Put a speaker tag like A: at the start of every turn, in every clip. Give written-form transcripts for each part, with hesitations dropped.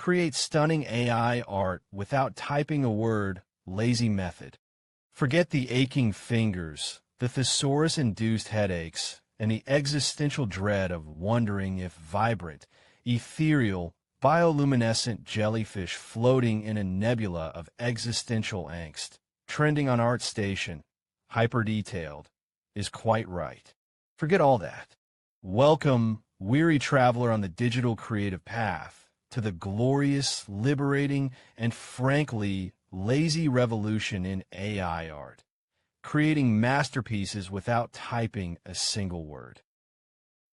A: Create stunning AI art without typing a word. Lazy method. Forget the aching fingers, the thesaurus-induced headaches, and the existential dread of wondering if vibrant, ethereal, bioluminescent jellyfish floating in a nebula of existential angst, trending on ArtStation, hyper-detailed, is quite right. Forget all that. Welcome, weary traveler on the digital creative path, to the glorious, liberating, and frankly, lazy revolution in AI art, creating masterpieces without typing a single word.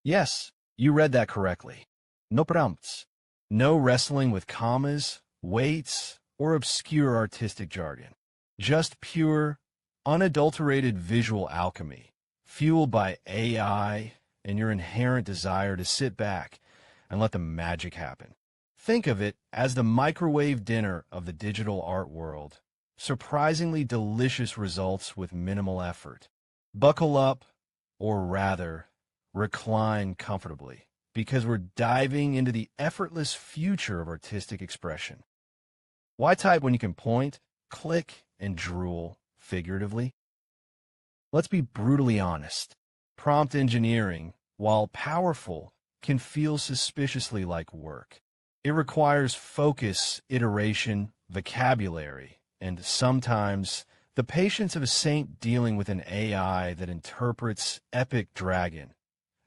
A: Yes, you read that correctly. No prompts. No wrestling with commas, weights, or obscure artistic jargon. Just pure, unadulterated visual alchemy, fueled by AI and your inherent desire to sit back and let the magic happen. Think of it as the microwave dinner of the digital art world. Surprisingly delicious results with minimal effort. Buckle up, or rather, recline comfortably, because we're diving into the effortless future of artistic expression. Why type when you can point, click, and drool figuratively? Let's be brutally honest. Prompt engineering, while powerful, can feel suspiciously like work. It requires focus, iteration, vocabulary, and sometimes the patience of a saint dealing with an AI that interprets epic dragon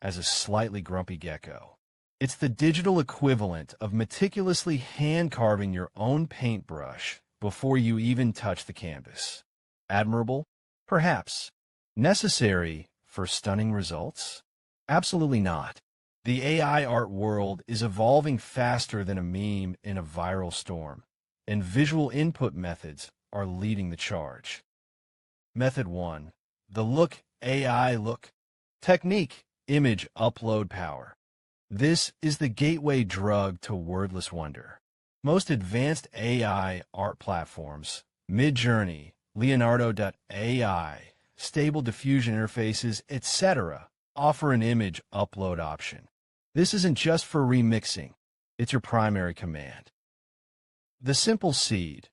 A: as a slightly grumpy gecko. It's the digital equivalent of meticulously hand-carving your own paintbrush before you even touch the canvas. Admirable? Perhaps. Necessary for stunning results? Absolutely not. The AI art world is evolving faster than a meme in a viral storm, and visual input methods are leading the charge. Method 1. The Look AI Look. Technique: Image Upload Power. This is the gateway drug to wordless wonder. Most advanced AI art platforms, Midjourney, Leonardo.ai, Stable Diffusion interfaces, etc., offer an image upload option. This isn't just for remixing, it's your primary command. The Simple Seed.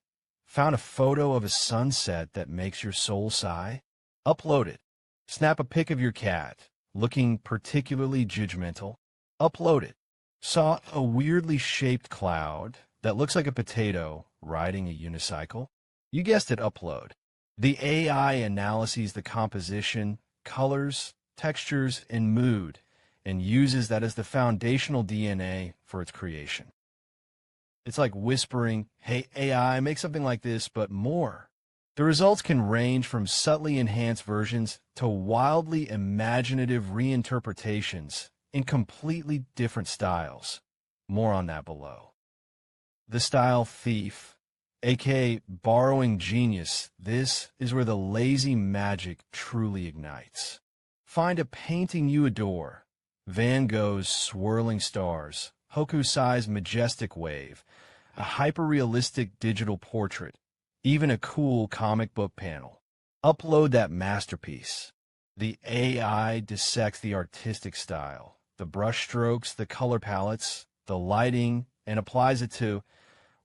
A: Found a photo of a sunset that makes your soul sigh? Upload it. Snap a pic of your cat, looking particularly judgmental? Upload it. Saw a weirdly shaped cloud that looks like a potato riding a unicycle? You guessed it, upload. The AI analyzes the composition, colors, textures, and mood, and uses that as the foundational DNA for its creation. It's like whispering, "Hey AI, make something like this, but more." The results can range from subtly enhanced versions to wildly imaginative reinterpretations in completely different styles. More on that below. The Style Thief, aka borrowing genius. This is where the lazy magic truly ignites. Find a painting you adore, Van Gogh's swirling stars, Hokusai's majestic wave, a hyper-realistic digital portrait, even a cool comic book panel. Upload that masterpiece. The AI dissects the artistic style, the brushstrokes, the color palettes, the lighting, and applies it to,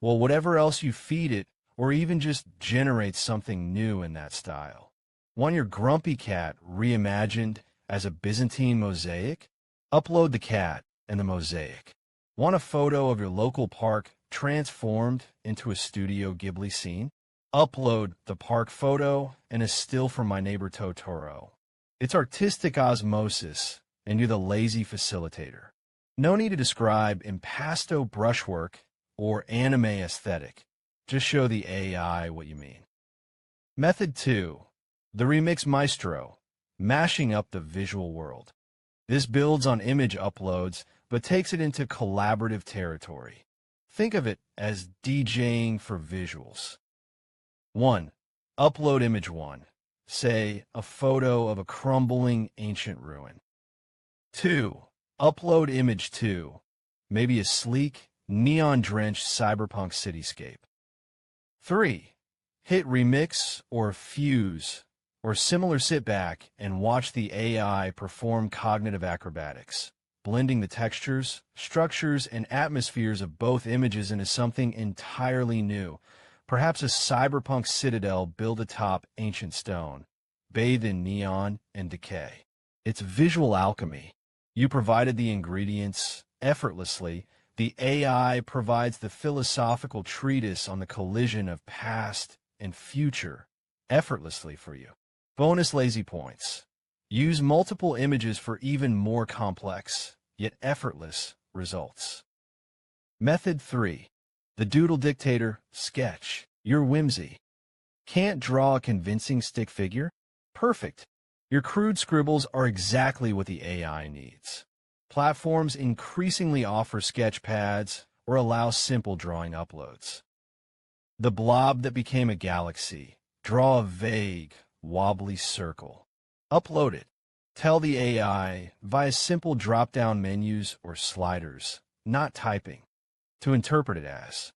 A: well, whatever else you feed it, or even just generates something new in that style. Want your grumpy cat reimagined as a Byzantine mosaic? Upload the cat and the mosaic. Want a photo of your local park transformed into a Studio Ghibli scene? Upload the park photo and a still from My Neighbor Totoro. It's artistic osmosis, and you're the lazy facilitator. No need to describe impasto brushwork or anime aesthetic. Just show the AI what you mean. Method 2. The Remix Maestro, mashing up the visual world. This builds on image uploads, but takes it into collaborative territory. Think of it as DJing for visuals. 1. Upload image 1. Say, a photo of a crumbling ancient ruin. 2. Upload image 2. Maybe a sleek, neon-drenched cyberpunk cityscape. 3. Hit remix or fuse or similar, sit back and watch the AI perform cognitive acrobatics, blending the textures, structures, and atmospheres of both images into something entirely new. Perhaps a cyberpunk citadel built atop ancient stone, bathed in neon and decay. It's visual alchemy. You provided the ingredients effortlessly. The AI provides the philosophical treatise on the collision of past and future effortlessly for you. Bonus lazy points. Use multiple images for even more complex, yet effortless results. Method 3. The Doodle Dictator sketch. Your whimsy. Can't draw a convincing stick figure? Perfect. Your crude scribbles are exactly what the AI needs. Platforms increasingly offer sketch pads or allow simple drawing uploads. The blob that became a galaxy. Draw a vague, wobbly circle. Upload it. Tell the AI via simple drop-down menus or sliders, not typing, to interpret it as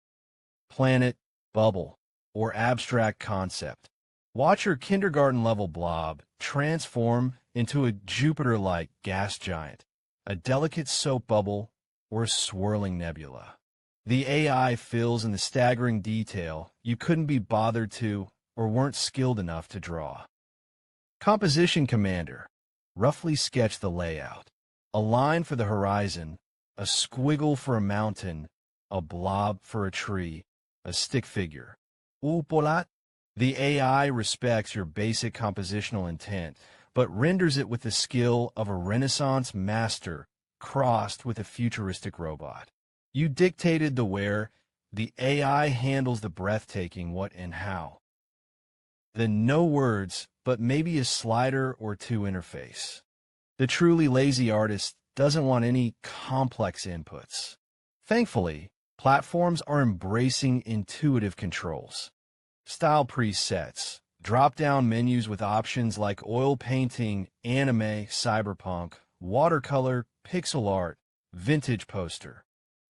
A: planet, bubble, or abstract concept. Watch your kindergarten-level blob transform into a Jupiter-like gas giant, a delicate soap bubble, or a swirling nebula. The AI fills in the staggering detail you couldn't be bothered to or weren't skilled enough to draw. Composition Commander. Roughly sketch the layout. A line for the horizon, a squiggle for a mountain, a blob for a tree, a stick figure. Upolat. The AI respects your basic compositional intent, but renders it with the skill of a Renaissance master crossed with a futuristic robot. You dictated the where, the AI handles the breathtaking what and how. The no words, but maybe a slider or two interface. The truly lazy artist doesn't want any complex inputs. Thankfully, platforms are embracing intuitive controls. Style presets, drop-down menus with options like oil painting, anime, cyberpunk, watercolor, pixel art, vintage poster.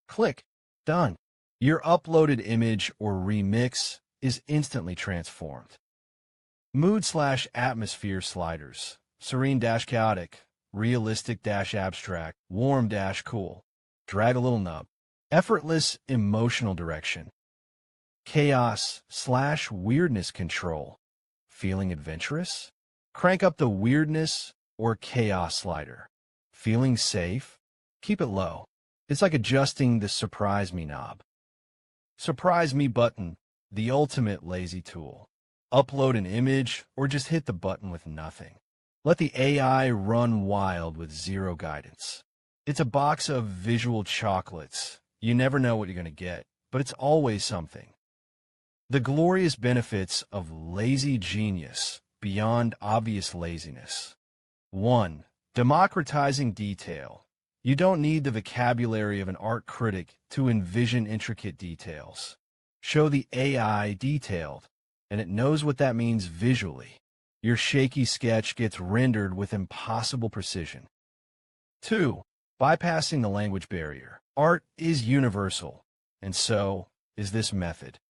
A: Click. Done. Your uploaded image or remix is instantly transformed. Mood/atmosphere sliders. Serene-chaotic, realistic-abstract, warm-cool. Drag a little nub. Effortless emotional direction. Chaos/weirdness control. Feeling adventurous? Crank up the weirdness or chaos slider. Feeling safe? Keep it low. It's like adjusting the surprise me knob. Surprise me button, the ultimate lazy tool. Upload an image or just hit the button with nothing. Let the AI run wild with zero guidance. It's a box of visual chocolates. You never know what you're going to get, but it's always something. The glorious benefits of lazy genius beyond obvious laziness. 1. Democratizing detail. You don't need the vocabulary of an art critic to envision intricate details. Show the AI detailed, and it knows what that means visually. Your shaky sketch gets rendered with impossible precision. 2. Bypassing the language barrier. Art is universal, and so is this method.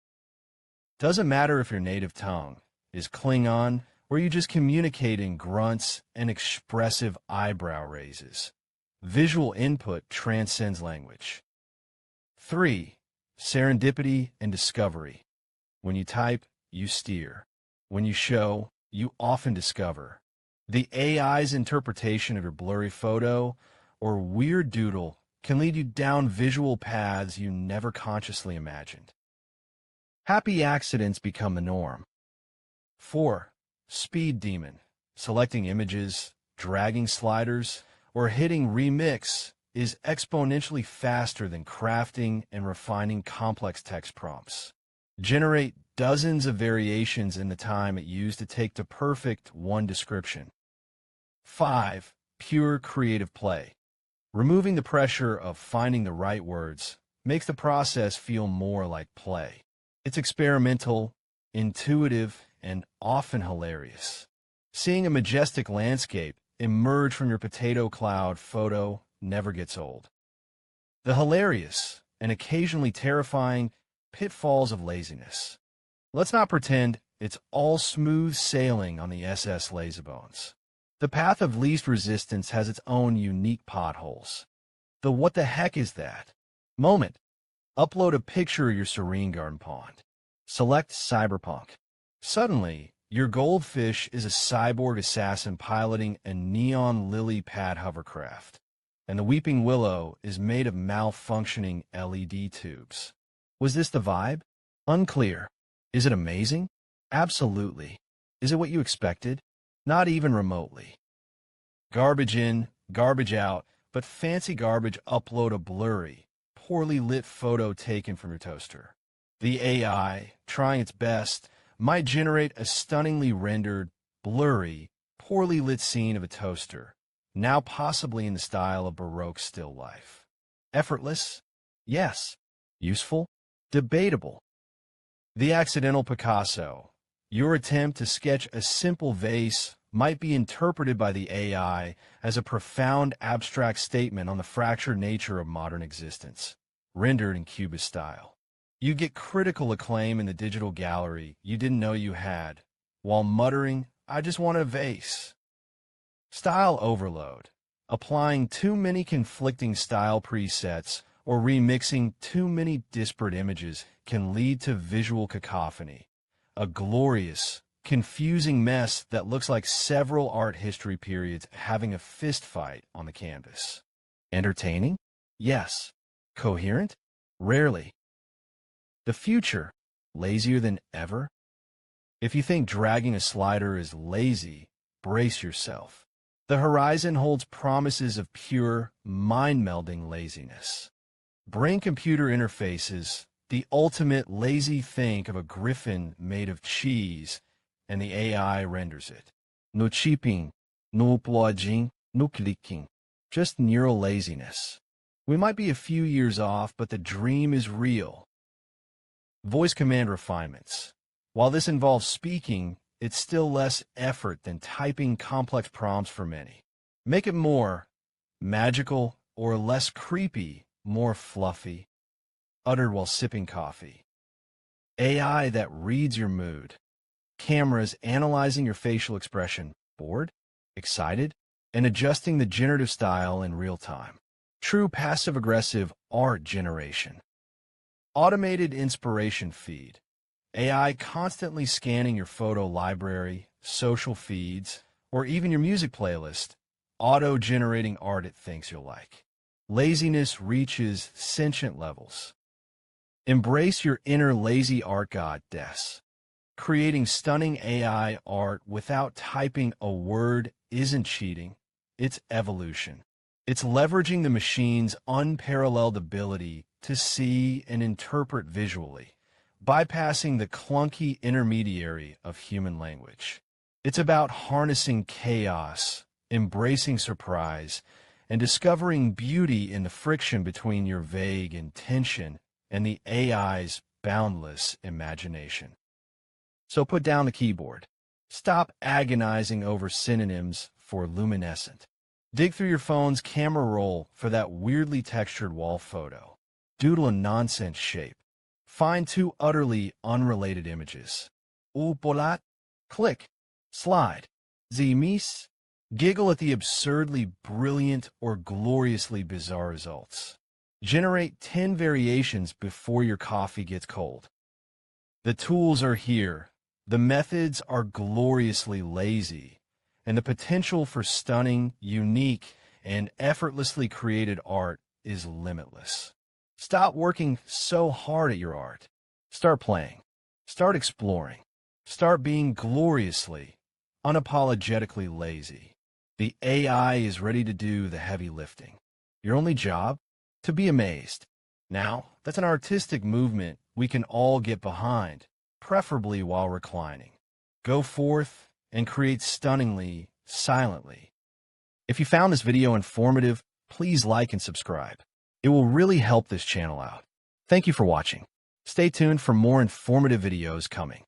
A: Doesn't matter if your native tongue is Klingon or you just communicate in grunts and expressive eyebrow raises. Visual input transcends language. 3. Serendipity and discovery. When you type, you steer. When you show, you often discover. The AI's interpretation of your blurry photo or weird doodle can lead you down visual paths you never consciously imagined. Happy accidents become the norm. 4. Speed demon. Selecting images, dragging sliders, or hitting remix is exponentially faster than crafting and refining complex text prompts. Generate dozens of variations in the time it used to take the perfect one description. 5. Pure creative play. Removing the pressure of finding the right words makes the process feel more like play. It's experimental, intuitive, and often hilarious. Seeing a majestic landscape emerge from your potato cloud photo never gets old. The hilarious and occasionally terrifying pitfalls of laziness. Let's not pretend it's all smooth sailing on the SS Lazybones. The path of least resistance has its own unique potholes. The what the heck is that moment. Upload a picture of your serene garden pond. Select Cyberpunk. Suddenly, your goldfish is a cyborg assassin piloting a neon lily pad hovercraft, and the weeping willow is made of malfunctioning LED tubes. Was this the vibe? Unclear. Is it amazing? Absolutely. Is it what you expected? Not even remotely. Garbage in, garbage out, but fancy garbage upload a blurry, poorly lit photo taken from your toaster. The AI, trying its best, might generate a stunningly rendered, blurry, poorly lit scene of a toaster, now possibly in the style of Baroque still life. Effortless? Yes. Useful? Debatable. The accidental Picasso. Your attempt to sketch a simple vase might be interpreted by the AI as a profound abstract statement on the fractured nature of modern existence, rendered in Cubist style. You get critical acclaim in the digital gallery you didn't know you had, while muttering, "I just want a vase." Style overload. Applying too many conflicting style presets or remixing too many disparate images can lead to visual cacophony, a glorious, confusing mess that looks like several art history periods having a fist fight on the canvas. Entertaining? Yes. Coherent? Rarely. The future? Lazier than ever? If you think dragging a slider is lazy, brace yourself. The horizon holds promises of pure, mind-melding laziness. Brain-computer interfaces, the ultimate lazy think of a griffin made of cheese, and the AI renders it. No cheeping, no plodging, no clicking. Just neural laziness. We might be a few years off, but the dream is real. Voice command refinements. While this involves speaking, it's still less effort than typing complex prompts for many. Make it more magical or less creepy, more fluffy, uttered while sipping coffee. AI that reads your mood. Cameras analyzing your facial expression, bored, excited, and adjusting the generative style in real time. True passive-aggressive art generation. Automated inspiration feed. AI constantly scanning your photo library, social feeds, or even your music playlist, auto-generating art it thinks you'll like. Laziness reaches sentient levels. Embrace your inner lazy art goddess. Creating stunning AI art without typing a word isn't cheating, it's evolution. It's leveraging the machine's unparalleled ability to see and interpret visually, bypassing the clunky intermediary of human language. It's about harnessing chaos, embracing surprise, and discovering beauty in the friction between your vague intention and the AI's boundless imagination. So put down the keyboard. Stop agonizing over synonyms for luminescent. Dig through your phone's camera roll for that weirdly textured wall photo. Doodle a nonsense shape. Find two utterly unrelated images. Polat. Click. Slide. Zimis. Giggle at the absurdly brilliant or gloriously bizarre results. Generate 10 variations before your coffee gets cold. The tools are here. The methods are gloriously lazy, and the potential for stunning, unique, and effortlessly created art is limitless. Stop working so hard at your art. Start playing. Start exploring. Start being gloriously, unapologetically lazy. The AI is ready to do the heavy lifting. Your only job? To be amazed. Now, that's an artistic movement we can all get behind, preferably while reclining. Go forth and create stunningly, silently. If you found this video informative, please like and subscribe. It will really help this channel out. Thank you for watching. Stay tuned for more informative videos coming.